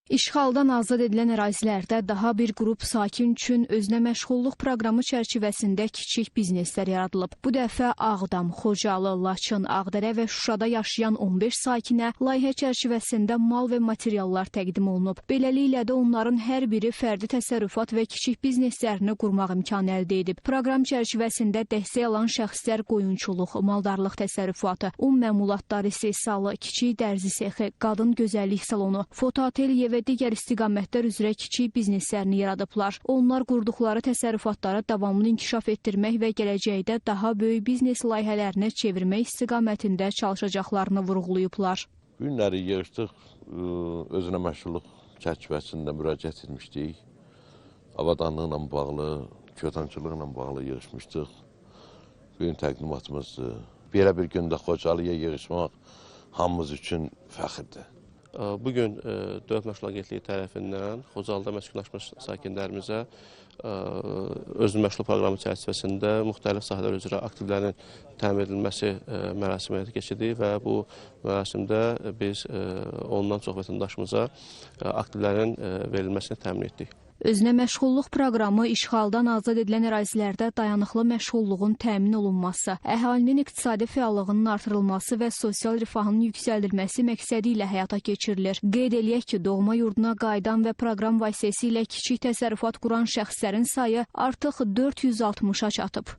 İşğaldan azad edilən ərazilərdə daha bir qrup sakin üçün özünə məşğulluq proqramı çərçivəsində kiçik bizneslər yaradılıb. Bu dəfə Ağdam, Xocalı, Laçın, Ağdərə və Şuşada yaşayan 15 sakinə layihə çərçivəsində mal və materiallar təqdim olunub. Beləliklə də onların hər biri fərdi təsərrüfat və kiçik bizneslərini qurmaq imkanı əldə edib. Proqram çərçivəsində dəstək alan şəxslər qoyunçuluq, maldarlıq təsərrüfatı, un məmulatları istehsalı, kiçik dərzi sexi, qadın gözəllik salonu, fotoatelye və digər istiqamətlər üzrə kiçik bizneslərini yaradıblar. Onlar qurduqları təsərrüfatları davamlı inkişaf etdirmək və gələcəkdə daha böyük biznes layihələrinə çevirmək istiqamətində çalışacaqlarını vurğulayıblar. Bu günləri yığışdıq, özünə məşğulluq çərçivəsində müraciət etmişdik. Avadanlıqla bağlı, kötançılıqla bağlı yığışmışdıq. Bu gün təqdimatımızdır. Belə bir gündə Xocalıya yığışmaq hamımız üçün fəxirdir. Bugün Dövlət Məşğul Agentliyi tərəfindən Xocalıda məskunlaşmış sakinlərimizə özünün məşğul proqramı çərçivəsində müxtəlif sahələr üzrə aktivlərin təmin edilməsi mərasimi həyata keçirdik və bu mərasimdə biz ondan çox vətəndaşımıza aktivlərin verilməsini təmin etdik. Özünə məşğulluq proqramı işğaldan azad edilən ərazilərdə dayanıqlı məşğulluğun təmin olunması, əhalinin iqtisadi fəallığının artırılması və sosial rifahının yüksəldilməsi məqsədi ilə həyata keçirilir. Qeyd eləyək ki, doğma yurduna qayıdan və proqram vasitəsilə kiçik təsərrüfat quran şəxslərin sayı artıq 460-a çatıb.